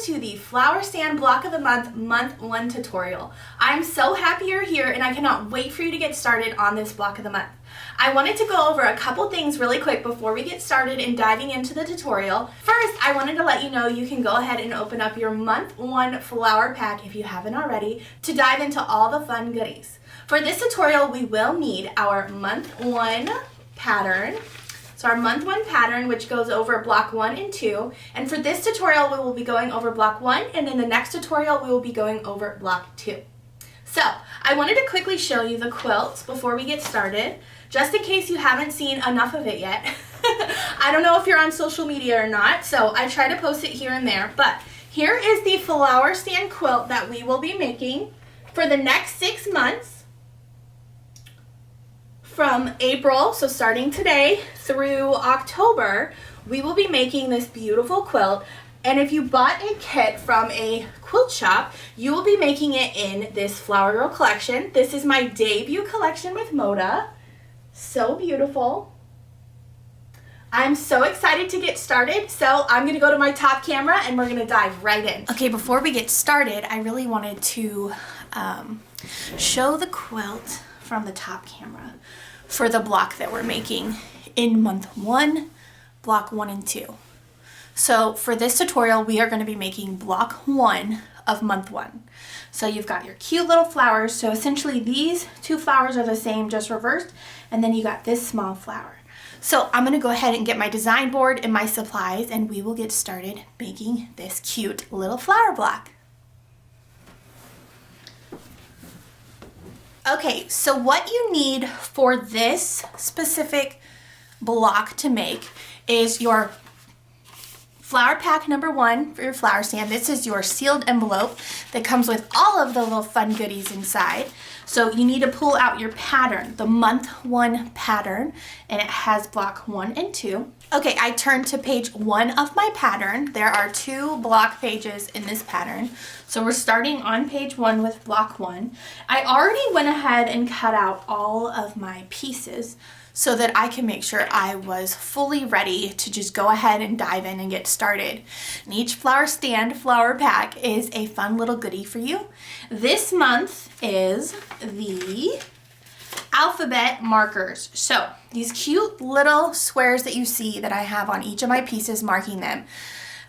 to the Flower Stand Block of the Month, Month 1 tutorial. I'm so happy you're here and I cannot wait for you to get started on this block of the month. I wanted to go over a couple things really quick before we get started in diving into the tutorial. First, I wanted to let you know you can go ahead and open up your Month 1 flower pack if you haven't already to dive into all the fun goodies. For this tutorial, we will need our Month 1 pattern. So our Month 1 pattern, which goes over block 1 and 2. And for this tutorial, we will be going over block 1, and in the next tutorial, we will be going over block 2. So I wanted to quickly show you the quilt before we get started, just in case you haven't seen enough of it yet. I don't know if you're on social media or not, so I try to post it here and there. But here is the flower stand quilt that we will be making for the next 6 months. From April, so starting today, through October, we will be making this beautiful quilt. And if you bought a kit from a quilt shop, you will be making it in this Flower Girl collection. This is my debut collection with Moda. So beautiful. I'm so excited to get started, so I'm going to go to my top camera and we're going to dive right in. Okay, before we get started, I really wanted to show the quilt from the top camera for the block that we're making in Month 1, block 1 and 2. So for this tutorial, we are going to be making block 1 of Month 1. So you've got your cute little flowers. So essentially these two flowers are the same, just reversed, and then you got this small flower. So I'm going to go ahead and get my design board and my supplies, and we will get started making this cute little flower block. Okay, so what you need for this specific block to make is your flower pack number 1 for your flower stand. This is your sealed envelope that comes with all of the little fun goodies inside. So you need to pull out your pattern, the Month 1 pattern, and it has block 1 and 2. Okay, I turned to page 1 of my pattern. There are 2 block pages in this pattern. So we're starting on page 1 with block 1. I already went ahead and cut out all of my pieces so that I can make sure I was fully ready to just go ahead and dive in and get started. And each flower stand flower pack is a fun little goodie for you. This month is the alphabet markers. So these cute little squares that you see that I have on each of my pieces marking them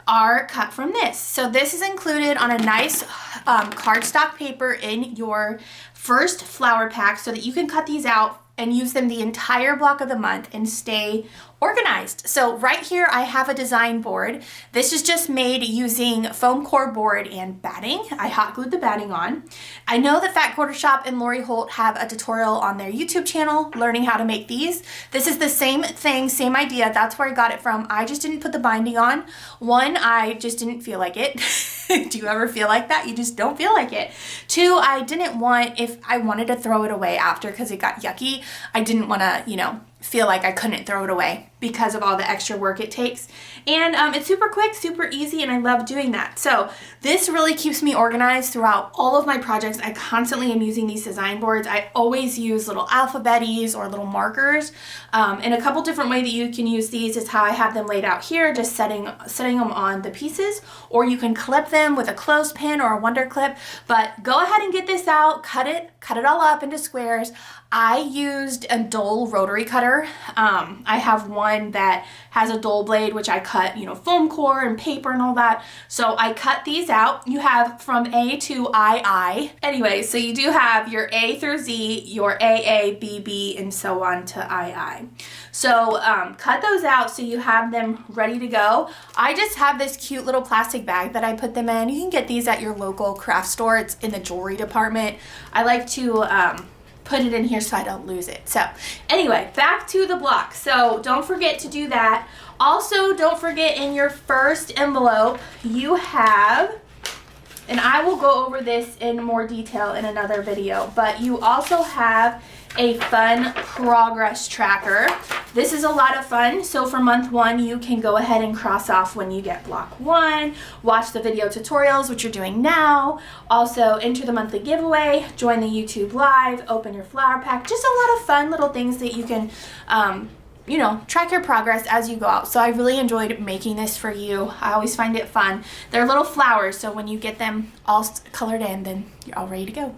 are cut from this. So this is included on a nice cardstock paper in your first flower pack so that you can cut these out and use them the entire block of the month and stay organized. So right here I have a design board. This is just made using foam core board and batting. I hot glued the batting on. I know that Fat Quarter Shop and Lori Holt have a tutorial on their YouTube channel learning how to make these. This is the same thing, same idea. That's where I got it from. I just didn't put the binding on. 1, I just didn't feel like it. Do you ever feel like that? You just don't feel like it. 2, I didn't want, if I wanted to throw it away after because it got yucky, I didn't want to, feel like I couldn't throw it away because of all the extra work it takes. And it's super quick, super easy, and I love doing that. So this really keeps me organized throughout all of my projects. I constantly am using these design boards. I always use little alphabeties or little markers. And a couple different ways that you can use these is how I have them laid out here, just setting them on the pieces, or you can clip them with a clothespin or a wonder clip. But go ahead and get this out, cut it all up into squares. I used a dull rotary cutter. I have one that has a dull blade, which I cut, foam core and paper and all that. So I cut these out. You have from A to II. Anyway, so you do have your A through Z, your AA, BB, and so on to II. So cut those out so you have them ready to go. I just have this cute little plastic bag that I put them in. You can get these at your local craft store. It's in the jewelry department. I like to put it in here so I don't lose it. So anyway, back to the block. So don't forget to do that. Also, don't forget in your first envelope, you have, and I will go over this in more detail in another video, but you also have a fun progress tracker. This is a lot of fun. So for Month 1, you can go ahead and cross off when you get block 1, watch the video tutorials, which you're doing now, also enter the monthly giveaway, join the YouTube live, open your flower pack, just a lot of fun little things that you can you know, track your progress as you go out. So I really enjoyed making this for you. I always find it fun. They're little flowers, so when you get them all colored in, then you're all ready to go.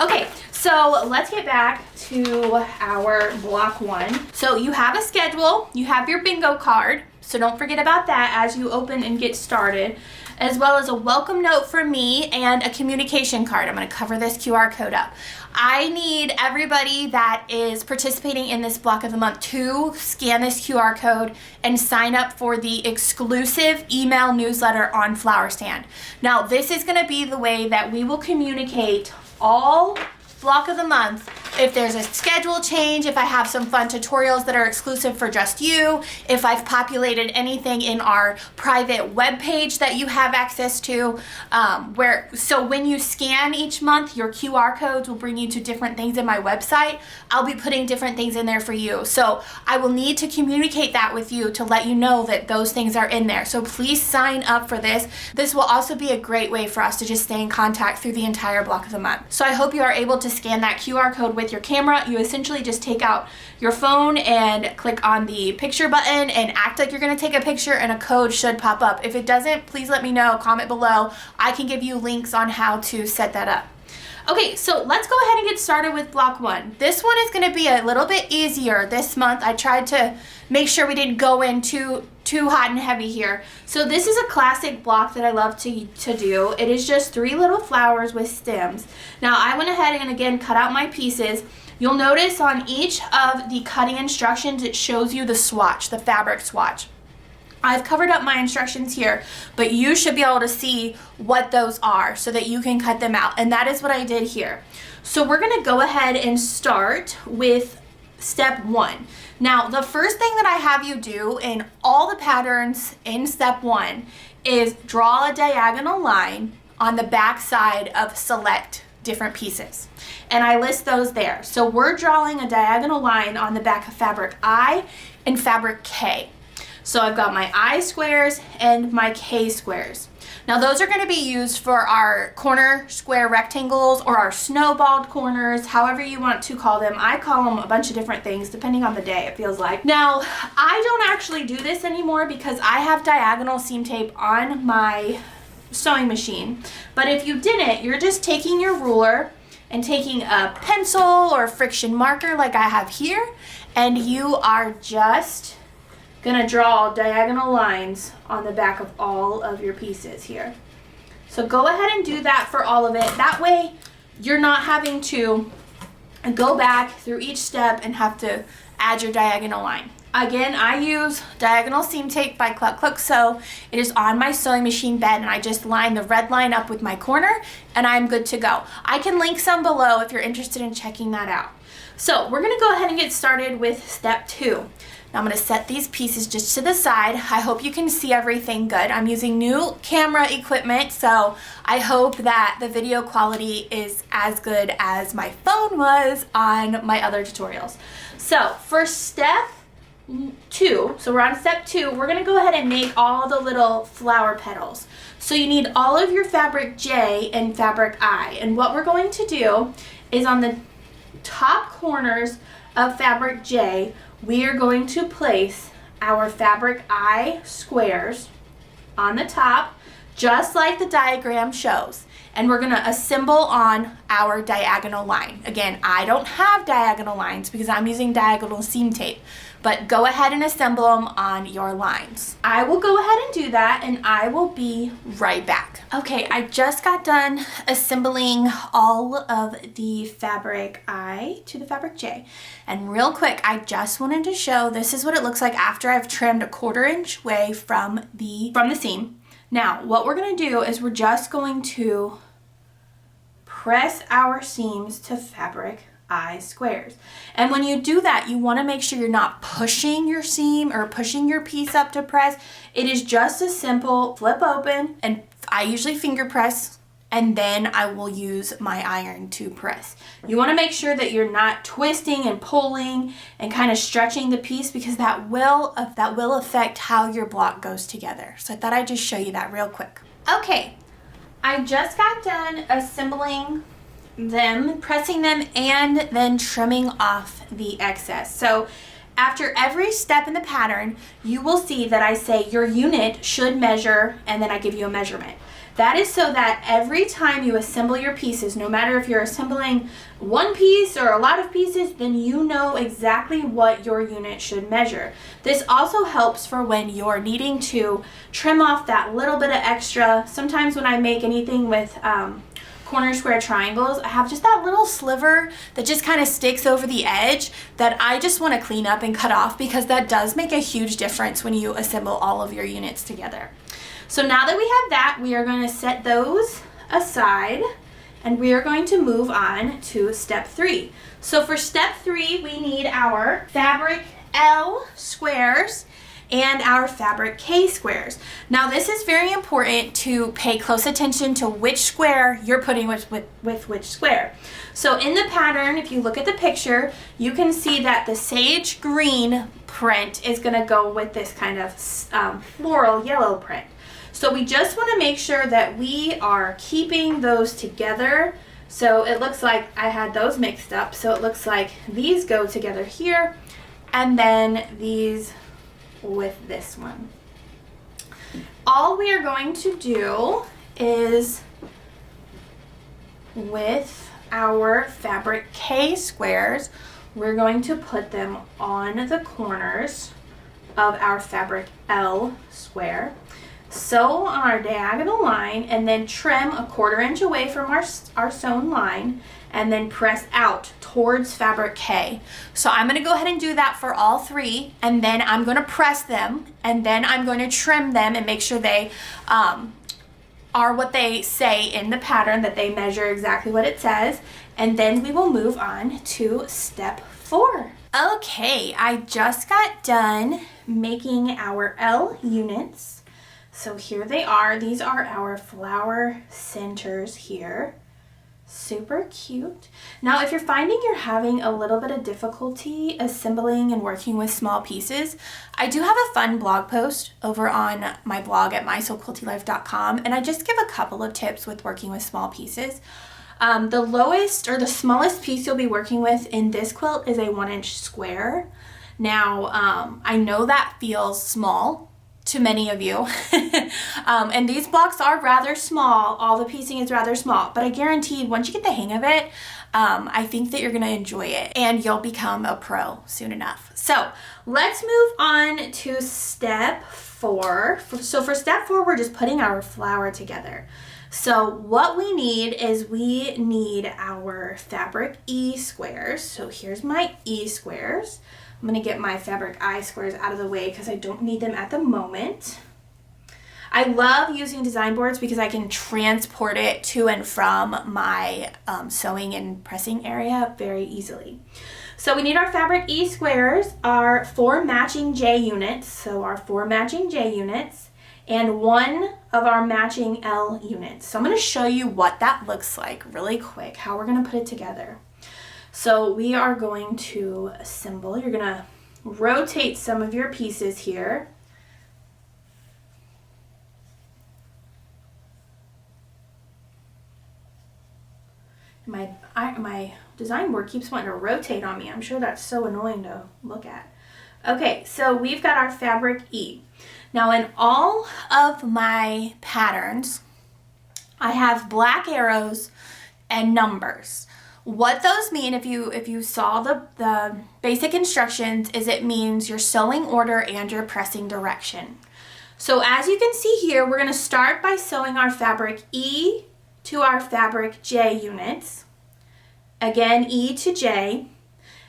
Okay, so let's get back to our block 1. So you have a schedule, you have your bingo card, so don't forget about that as you open and get started, as well as a welcome note from me and a communication card. I'm going to cover this QR code up. I need everybody that is participating in this block of the month to scan this QR code and sign up for the exclusive email newsletter on Flower Stand. Now, this is going to be the way that we will communicate all block of the month. If there's a schedule change, if I have some fun tutorials that are exclusive for just you, if I've populated anything in our private web page that you have access to, so when you scan each month, your QR codes will bring you to different things in my website. I'll be putting different things in there for you. So I will need to communicate that with you to let you know that those things are in there. So please sign up for this. This will also be a great way for us to just stay in contact through the entire block of the month. So I hope you are able to scan that QR code with your camera. You essentially just take out your phone and click on the picture button and act like you're going to take a picture, and a code should pop up. If it doesn't, please let me know, comment below. I can give you links on how to set that up. Okay, so let's go ahead and get started with block 1. This one is going to be a little bit easier this month. I tried to make sure we didn't go in too hot and heavy here. So this is a classic block that I love to do. It is just 3 little flowers with stems. Now I went ahead and again cut out my pieces. You'll notice on each of the cutting instructions it shows you the swatch, the fabric swatch. I've covered up my instructions here, but you should be able to see what those are so that you can cut them out. And that is what I did here. So we're gonna go ahead and start with step 1. Now, the first thing that I have you do in all the patterns in step 1 is draw a diagonal line on the back side of select different pieces. And I list those there. So we're drawing a diagonal line on the back of fabric I and fabric K. So I've got my I squares and my K squares. Now those are going to be used for our corner square rectangles or our snowballed corners, however you want to call them. I call them a bunch of different things depending on the day, it feels like. Now, I don't actually do this anymore because I have diagonal seam tape on my sewing machine. But if you didn't, you're just taking your ruler and taking a pencil or friction marker like I have here, and you are just gonna draw diagonal lines on the back of all of your pieces here. So go ahead and do that for all of it. That way you're not having to go back through each step and have to add your diagonal line. Again, I use diagonal seam tape by Cluck Cluck Sew. It is on my sewing machine bed, and I just line the red line up with my corner and I'm good to go. I can link some below if you're interested in checking that out. So we're gonna go ahead and get started with step 2. Now I'm going to set these pieces just to the side. I hope you can see everything good. I'm using new camera equipment, so I hope that the video quality is as good as my phone was on my other tutorials. So for step 2, so we're on step 2, we're going to go ahead and make all the little flower petals. So you need all of your fabric J and fabric I, and what we're going to do is on the top corners of fabric J, we are going to place our fabric I squares on the top, just like the diagram shows. And we're gonna assemble on our diagonal line. Again, I don't have diagonal lines because I'm using diagonal seam tape, but go ahead and assemble them on your lines. I will go ahead and do that, and I will be right back. Okay, I just got done assembling all of the fabric I to the fabric J. And real quick, I just wanted to show this is what it looks like after I've trimmed a 1/4 inch away from the seam. Now, what we're gonna do is we're just going to press our seams to fabric I squares. And when you do that, you wanna make sure you're not pushing your seam or pushing your piece up to press. It is just a simple flip open, and I usually finger press, and then I will use my iron to press. You wanna make sure that you're not twisting and pulling and kind of stretching the piece, because that will affect how your block goes together. So I thought I'd just show you that real quick. Okay, I just got done assembling them, pressing them, and then trimming off the excess. So After every step in the pattern, you will see that I say your unit should measure, and then I give you a measurement. That is so that every time you assemble your pieces, no matter if you're assembling one piece or a lot of pieces, then you know exactly what your unit should measure. This also helps for when you're needing to trim off that little bit of extra. Sometimes when I make anything with corner square triangles, I have just that little sliver that just kind of sticks over the edge that I just want to clean up and cut off, because that does make a huge difference when you assemble all of your units together. So now that we have that, we are going to set those aside and we are going to move on to step 3. So for step 3, we need our fabric L squares and our fabric K squares. Now this is very important to pay close attention to which square you're putting with which square. So in the pattern, if you look at the picture, you can see that the sage green print is going to go with this kind of floral yellow print. So we just want to make sure that we are keeping those together. So it looks like I had those mixed up. So it looks like these go together here, and then these with this one. All we are going to do is, with our fabric K squares, we're going to put them on the corners of our fabric L square. Sew on our diagonal line and then trim 1/4 inch away from our sewn line, and then press out towards fabric K. So I'm going to go ahead and do that for all 3, and then I'm going to press them, and then I'm going to trim them and make sure they are what they say in the pattern, that they measure exactly what it says, and then we will move on to step 4. Okay, I just got done making our L units. So here they are. These are our flower centers here. Super cute. Now, if you're finding you're having a little bit of difficulty assembling and working with small pieces, I do have a fun blog post over on my blog at mysewquiltylife.com, and I just give a couple of tips with working with small pieces. The lowest or the smallest piece you'll be working with in this quilt is a 1-inch square. Now, I know that feels small to many of you. And these blocks are rather small. All the piecing is rather small, but I guarantee once you get the hang of it, I think that you're gonna enjoy it and you'll become a pro soon enough. So let's move on to step 4. So for step 4, we're just putting our flower together. So what we need is we need our fabric E squares. So here's my E squares. I'm going to get my fabric I squares out of the way because I don't need them at the moment. I love using design boards because I can transport it to and from my sewing and pressing area very easily. So we need our fabric E squares, our 4 matching J units, so our 4 matching J units, and 1 of our matching L units. So I'm going to show you what that looks like really quick, how we're going to put it together. So we are going to assemble. You're going to rotate some of your pieces here. My design board keeps wanting to rotate on me. I'm sure that's so annoying to look at. Okay, so we've got our fabric E. Now in all of my patterns, I have black arrows and numbers. What those mean, if you saw the basic instructions, is it means your sewing order and your pressing direction. So as you can see here, we're going to start by sewing our fabric E to our fabric J units. Again, E to J.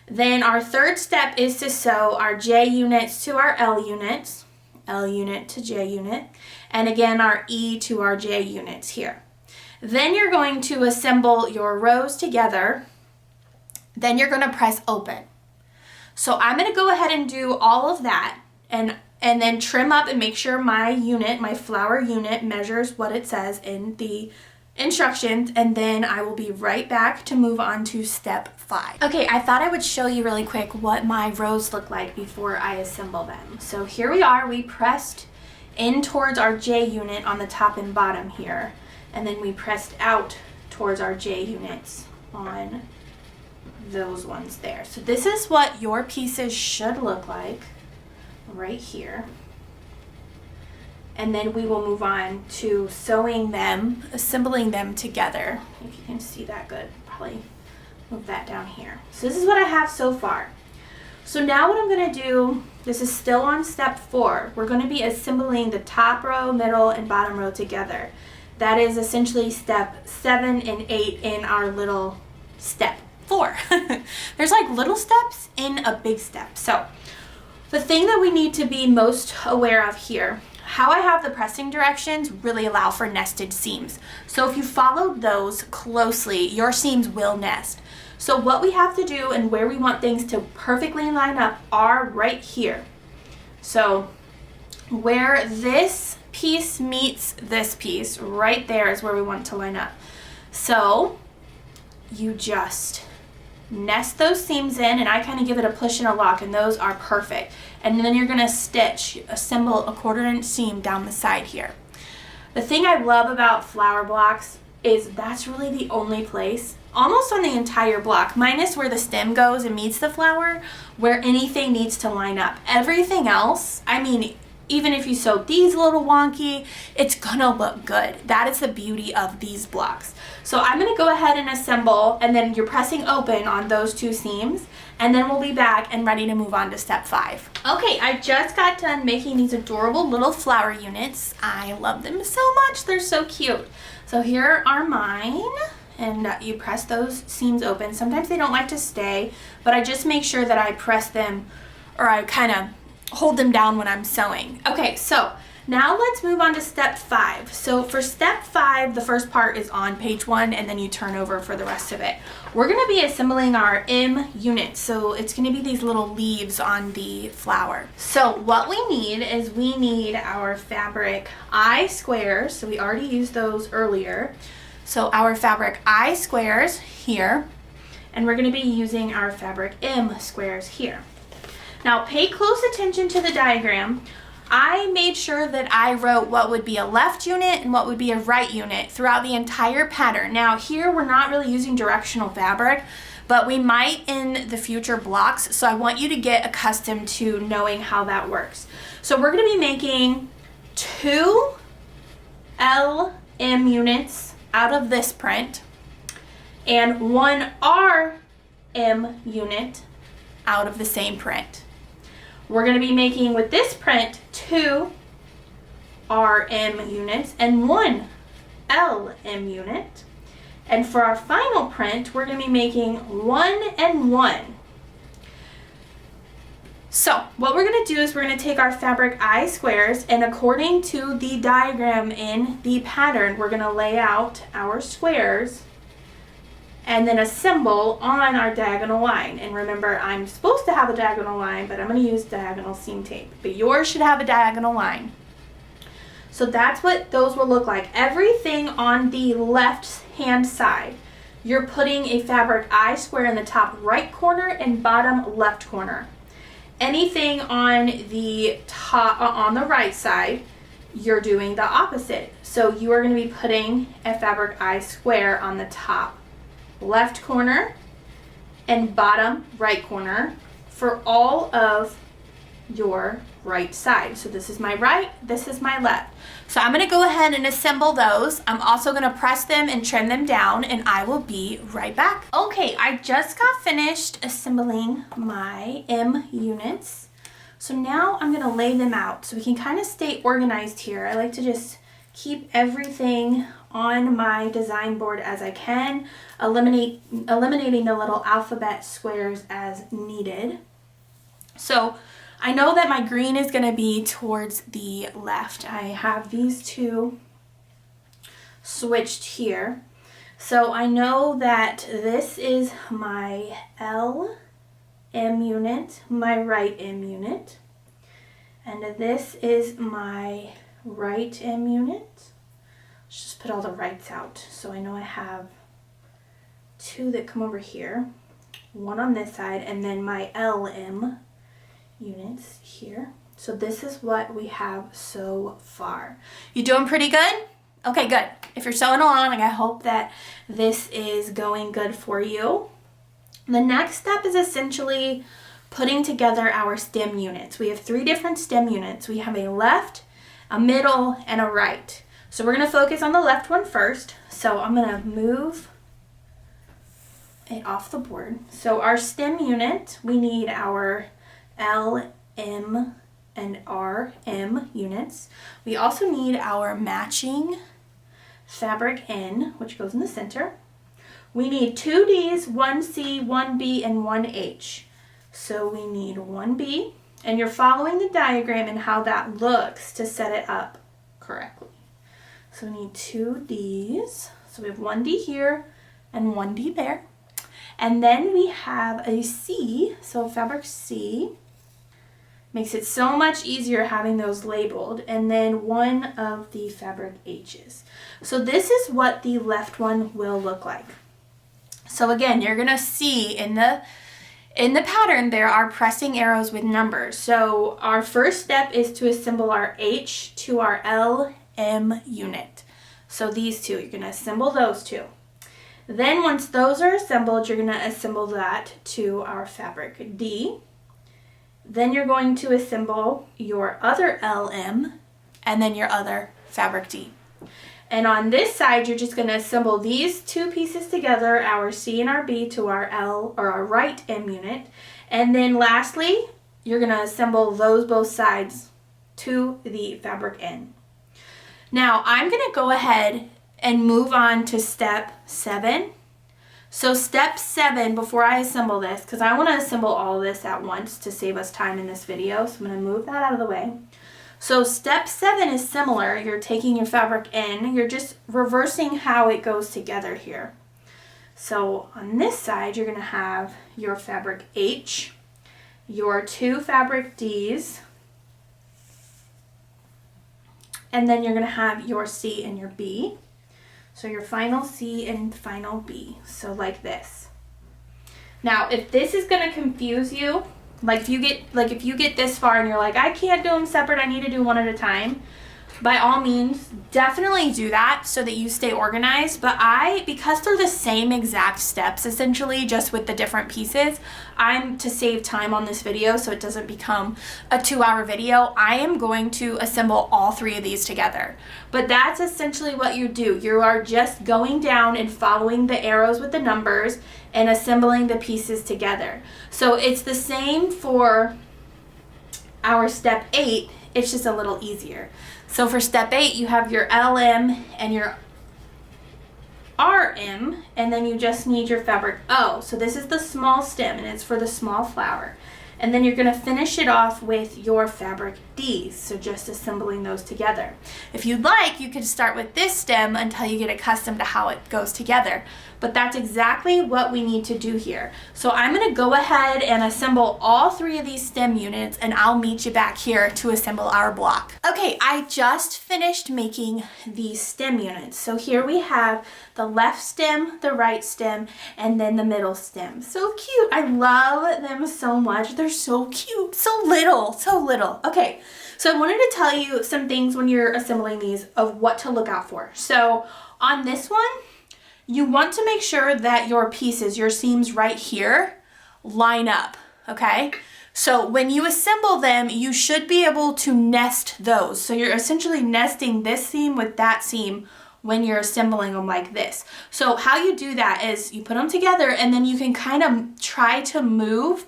Then our third step is to sew our J units to our L units, L unit to J unit, and again our E to our J units here. Then you're going to assemble your rows together. Then you're going to press open. So I'm going to go ahead and do all of that and then trim up and make sure my unit, my flower unit, measures what it says in the instructions, and then I will be right back to move on to step 5. Okay, I thought I would show you really quick what my rows look like before I assemble them. So here we are. We pressed in towards our J unit on the top and bottom here. And then we pressed out towards our J units on those ones there. So this is what your pieces should look like right here. And then we will move on to sewing them, assembling them together. If you can see that good, probably move that down here. So this is what I have so far. So now what I'm gonna do, this is still on step 4. We're gonna be assembling the top row, middle, and bottom row together. That is essentially step 7 and 8 in our little step 4. There's like little steps in a big step. So the thing that we need to be most aware of here, how I have the pressing directions really allow for nested seams. So if you followed those closely, your seams will nest. So what we have to do and where we want things to perfectly line up are right here. So where this piece meets this piece, right there is where we want to line up. So you just nest those seams in, and I kind of give it a push and a lock, and those are perfect. And then you're gonna stitch, assemble a 1/4" seam down the side here. The thing I love about flower blocks is that's really the only place, almost on the entire block, minus where the stem goes and meets the flower, where anything needs to line up. Everything else, I mean, even if you sew these a little wonky, it's gonna look good. That is the beauty of these blocks. So I'm gonna go ahead and assemble, and then you're pressing open on those 2 seams, and then we'll be back and ready to move on to step 5. Okay, I just got done making these adorable little flower units. I love them so much, they're so cute. So here are mine, and you press those seams open. Sometimes they don't like to stay, but I just make sure that I press them, or I kind of hold them down when I'm sewing. Okay, so now let's move on to step 5. So for step 5, the first part is on page 1, and then you turn over for the rest of it. We're gonna be assembling our M units. So it's gonna be these little leaves on the flower. So what we need is we need our fabric I squares. So we already used those earlier. So our fabric I squares here, and we're gonna be using our fabric M squares here. Now pay close attention to the diagram. I made sure that I wrote what would be a left unit and what would be a right unit throughout the entire pattern. Now here we're not really using directional fabric, but we might in the future blocks, so I want you to get accustomed to knowing how that works. So we're gonna be making 2 LM units out of this print and 1 RM unit out of the same print. We're going to be making with this print 2 RM units and 1 LM unit. And for our final print, we're going to be making 1 and 1. So what we're going to do is we're going to take our fabric I squares, and according to the diagram in the pattern, we're going to lay out our squares and then assemble on our diagonal line. And remember, I'm supposed to have a diagonal line, but I'm going to use diagonal seam tape. But yours should have a diagonal line. So that's what those will look like. Everything on the left hand side, you're putting a fabric I square in the top right corner and bottom left corner. Anything on the top, on the right side, you're doing the opposite. So you are going to be putting a fabric I square on the top left corner and bottom right corner for all of your right side. So this is my right, this is my left. So I'm going to go ahead and assemble those. I'm also going to press them and trim them down, and I will be right back. Okay, I just got finished assembling my M units. So now I'm going to lay them out so we can kind of stay organized here. I like to just keep everything on my design board as I can, eliminating the little alphabet squares as needed. So I know that my green is going to be towards the left. I have these 2 switched here. So I know that this is my L M unit, my right M unit, and this is my right M unit. Let's just put all the rights out. So I know I have 2 that come over here, 1 on this side, and then my LM units here. So this is what we have so far. You doing pretty good? Okay, good. If you're sewing along, I hope that this is going good for you. The next step is essentially putting together our stem units. We have 3 different stem units. We have a left, a middle, and a right. So we're going to focus on the left one first. So I'm going to move it off the board. So our stem unit, we need our L, M, and R, M units. We also need our matching fabric N, which goes in the center. We need 2 Ds, 1 C, 1 B, and 1 H. So we need 1 B, and you're following the diagram and how that looks to set it up correctly. So we need 2 Ds. So we have 1 D here and 1 D there. And then we have a C, so fabric C. Makes it so much easier having those labeled. And then 1 of the fabric H's. So this is what the left one will look like. So again, you're gonna see in the pattern there are pressing arrows with numbers. So our first step is to assemble our H to our L, M unit. So these two, you're gonna assemble those two. Then once those are assembled, you're gonna assemble that to our fabric D. Then you're going to assemble your other LM and then your other fabric D. And on this side, you're just going to assemble these 2 pieces together, our C and our B, to our L or our right M unit. And then lastly, you're going to assemble those both sides to the fabric N. Now I'm going to go ahead and move on to step 7. So step 7, before I assemble this, because I want to assemble all of this at once to save us time in this video, so I'm going to move that out of the way. So step 7 is similar. You're taking your fabric in, you're just reversing how it goes together here. So on this side, you're going to have your fabric H, your 2 fabric Ds, and then you're going to have your C and your B. So your final C and final B, so like this. Now, if this is going to confuse you, if you get this far and you're like, I can't do them separate, I need to do one at a time, by all means, definitely do that so that you stay organized. But because they're the same exact steps, essentially, just with the different pieces, to save time on this video so it doesn't become a 2-hour video, I am going to assemble all 3 of these together. But that's essentially what you do. You are just going down and following the arrows with the numbers and assembling the pieces together. So it's the same for our step 8, it's just a little easier. So for step 8, you have your LM and your RM, and then you just need your fabric O. So this is the small stem, and it's for the small flower. And then you're going to finish it off with your fabric D, so just assembling those together. If you'd like, you could start with this stem until you get accustomed to how it goes together. But that's exactly what we need to do here. So I'm going to go ahead and assemble all 3 of these stem units, and I'll meet you back here to assemble our block. Okay, I just finished making these stem units. So here we have the left stem, the right stem, and then the middle stem. So cute. I love them so much. They're so cute. So little, so little. Okay, so I wanted to tell you some things when you're assembling these of what to look out for. So on this one, you want to make sure that your pieces, your seams right here, line up, okay? So when you assemble them, you should be able to nest those. So you're essentially nesting this seam with that seam when you're assembling them like this. So how you do that is you put them together, and then you can kind of try to move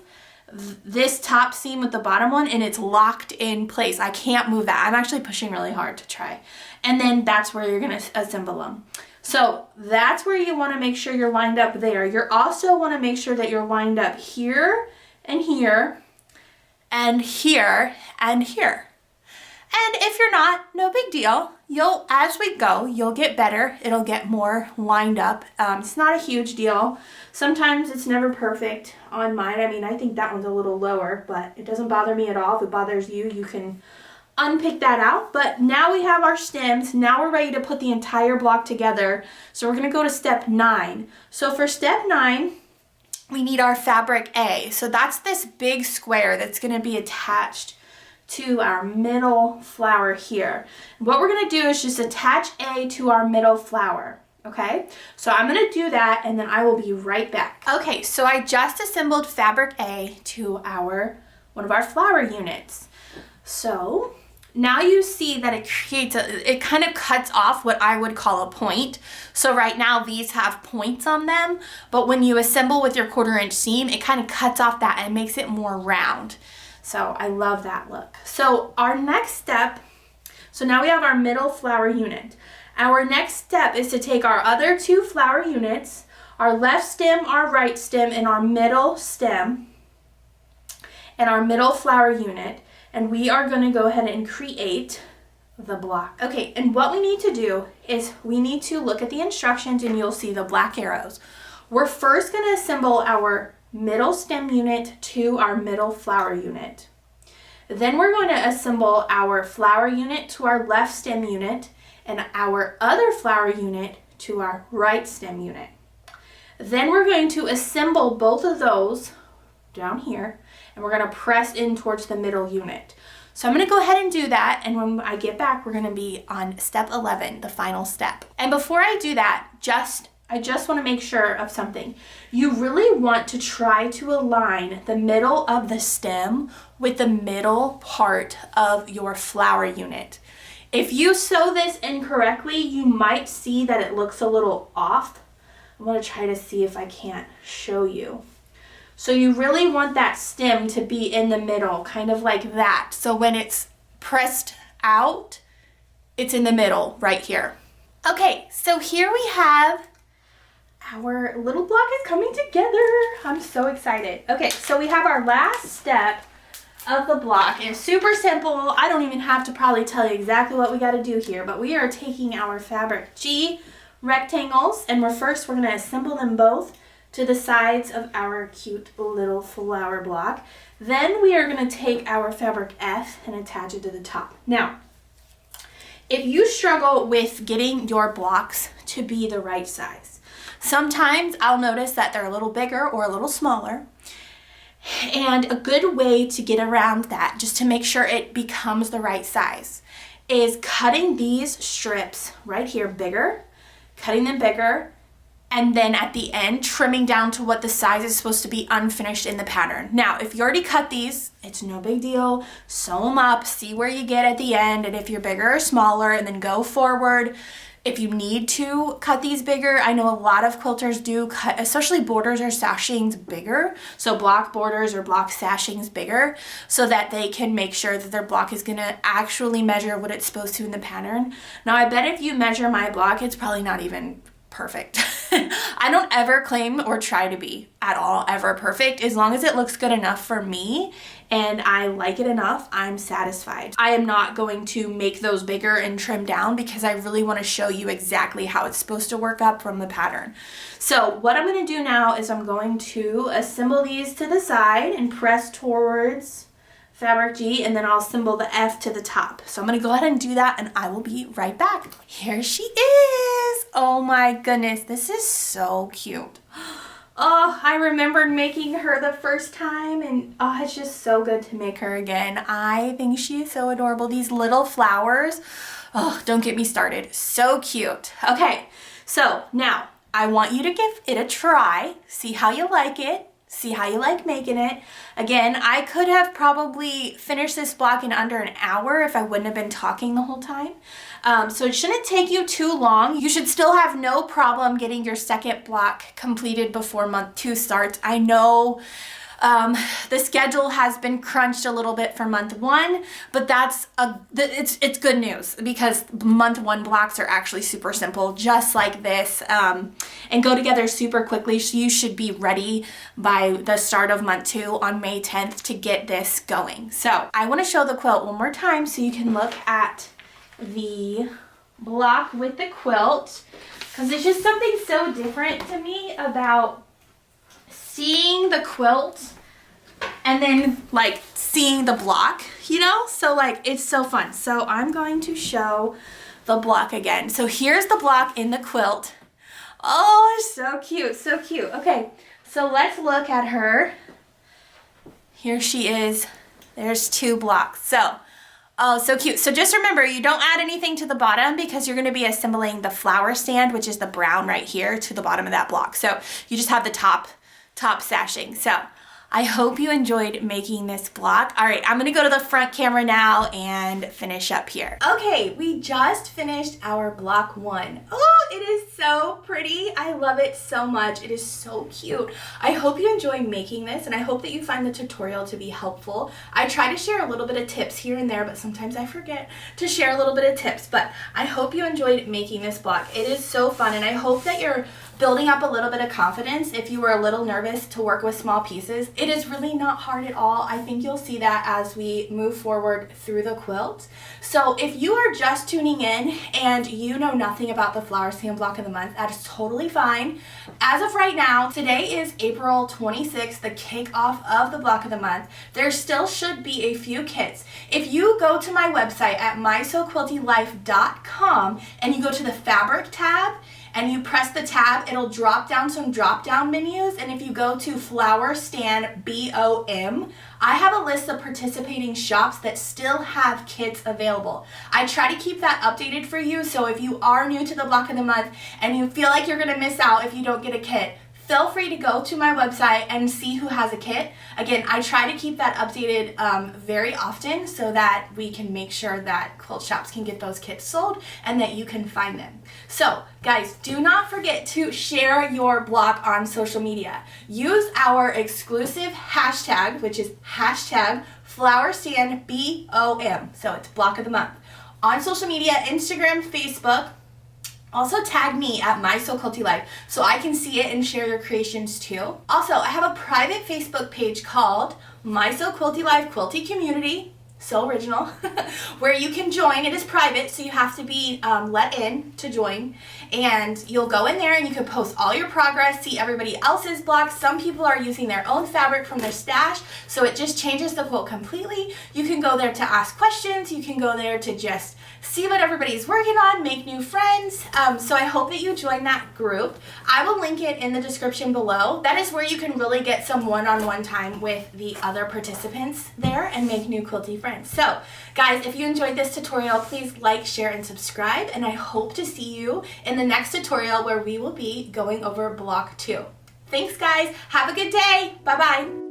this top seam with the bottom one, and it's locked in place. I can't move that. I'm actually pushing really hard to try. And then that's where you're gonna assemble them. So that's where you want to make sure you're lined up there. You also want to make sure that you're lined up here and here and here and here. And if you're not, no big deal. As we go, you'll get better. It'll get more lined up. It's not a huge deal. Sometimes it's never perfect on mine. I mean, I think that one's a little lower, but it doesn't bother me at all. If it bothers you, you can unpick that out. But now we have our stems. Now we're ready to put the entire block together. So we're going to go to step 9. So for step 9, we need our fabric A. So that's this big square that's going to be attached to our middle flower here. What we're going to do is just attach A to our middle flower. Okay, so I'm gonna do that and then I will be right back. Okay, so I just assembled fabric A to one of our flower units. So now you see that it kind of cuts off what I would call a point. So right now these have points on them, but when you assemble with your 1/4" seam, it kind of cuts off that and makes it more round. So I love that look. So our next step, so now we have our middle flower unit. Our next step is to take our other 2 flower units, our left stem, our right stem, and our middle stem, and our middle flower unit, and we are going to go ahead and create the block. Okay, and what we need to do is we need to look at the instructions and you'll see the black arrows. We're first going to assemble our middle stem unit to our middle flower unit. Then we're going to assemble our flower unit to our left stem unit and our other flower unit to our right stem unit. Then we're going to assemble both of those down here and we're going to press in towards the middle unit. So I'm going to go ahead and do that, and when I get back we're going to be on step 11, the final step. And before I do that, I just want to make sure of something. You really want to try to align the middle of the stem with the middle part of your flower unit. If you sew this incorrectly, you might see that it looks a little off. I'm going to try to see if I can't show you. So you really want that stem to be in the middle, kind of like that. So when it's pressed out, it's in the middle right here. Okay, so here we have our little block is coming together. I'm so excited. Okay, so we have our last step of the block. It's super simple. I don't even have to probably tell you exactly what we got to do here, but we are taking our fabric G rectangles and we're going to assemble them both to the sides of our cute little flower block. Then we are going to take our fabric F and attach it to the top. Now, if you struggle with getting your blocks to be the right size, sometimes I'll notice that they're a little bigger or a little smaller. And a good way to get around that, just to make sure it becomes the right size, is cutting these strips right here bigger, cutting them bigger, and then at the end trimming down to what the size is supposed to be unfinished in the pattern. Now, if you already cut these, it's no big deal. Sew them up, see where you get at the end, and if you're bigger or smaller, and then go forward. If you need to cut these bigger, I know a lot of quilters do cut, especially borders or sashings, bigger. So block borders or block sashings bigger, so that they can make sure that their block is gonna actually measure what it's supposed to in the pattern. Now, I bet if you measure my block, it's probably not even perfect. I don't ever claim or try to be at all ever perfect. As long as it looks good enough for me and I like it enough, I'm satisfied. I am not going to make those bigger and trim down because I really want to show you exactly how it's supposed to work up from the pattern. So what I'm going to do now is I'm going to assemble these to the side and press towards fabric G, and then I'll assemble the F to the top. So I'm gonna go ahead and do that and I will be right back. Here she is. Oh my goodness, this is so cute. Oh, I remembered making her the first time and oh, it's just so good to make her again. I think she is so adorable. These little flowers, oh, don't get me started. So cute. Okay, so now I want you to give it a try, see how you like it. See how you like making it. Again, I could have probably finished this block in under an hour if I wouldn't have been talking the whole time. So it shouldn't take you too long. You should still have no problem getting your second block completed before month 2 starts. I know the schedule has been crunched a little bit for month 1, but it's good news because month 1 blocks are actually super simple, just like this, and go together super quickly. So you should be ready by the start of month 2 on May 10th to get this going. So I want to show the quilt one more time so you can look at the block with the quilt, because it's just something so different to me about seeing the quilt and then like seeing the block, you know? So like it's so fun. So I'm going to show the block again. So here's the block in the quilt. Oh, it's so cute, so cute. Okay, so let's look at her. Here she is. There's 2 blocks. So Oh, so cute. So just remember, you don't add anything to the bottom because you're going to be assembling the flower stand, which is the brown right here, to the bottom of that block. So you just have the top sashing. So I hope you enjoyed making this block. All right, I'm gonna go to the front camera now and finish up here. Okay, we just finished our block 1. Oh, it is so pretty. I love it so much. It is so cute. I hope you enjoy making this, and I hope that you find the tutorial to be helpful. I try to share a little bit of tips here and there, but sometimes I forget to share a little bit of tips. But I hope you enjoyed making this block. It is so fun, and I hope that you're building up a little bit of confidence if you were a little nervous to work with small pieces. It is really not hard at all. I think you'll see that as we move forward through the quilt. So if you are just tuning in and you know nothing about the Flower Stand block of the month, that is totally fine. As of right now, today is April 26th, the kickoff of the block of the month. There still should be a few kits. If you go to my website at mysoquiltylife.com and you go to the fabric tab, and you press the tab, it'll drop down some drop down menus, and if you go to Flower Stand BOM, I have a list of participating shops that still have kits available. I try to keep that updated for you, so if you are new to the block of the month and you feel like you're gonna miss out if you don't get a kit, feel free to go to my website and see who has a kit. Again, I try to keep that updated very often so that we can make sure that quilt shops can get those kits sold and that you can find them. So, guys, do not forget to share your block on social media. Use our exclusive hashtag, which is hashtag FlowerStandBOM. So it's block of the month. On social media, Instagram, Facebook. Also tag me at mysoquiltylife so I can see it and share your creations too. Also, I have a private Facebook page called MySoQuiltyLife Quilty Community, so original, where you can join. It is private, so you have to be let in to join. And you'll go in there and you can post all your progress, see everybody else's blocks. Some people are using their own fabric from their stash, so it just changes the quilt completely. You can go there to ask questions. You can go there to just see what everybody's working on, make new friends. So I hope that you join that group. I will link it in the description below. That is where you can really get some one-on-one time with the other participants there and make new quilty friends. So guys, if you enjoyed this tutorial, please like, share, and subscribe. And I hope to see you in the next tutorial where we will be going over block 2. Thanks guys, have a good day. Bye-bye.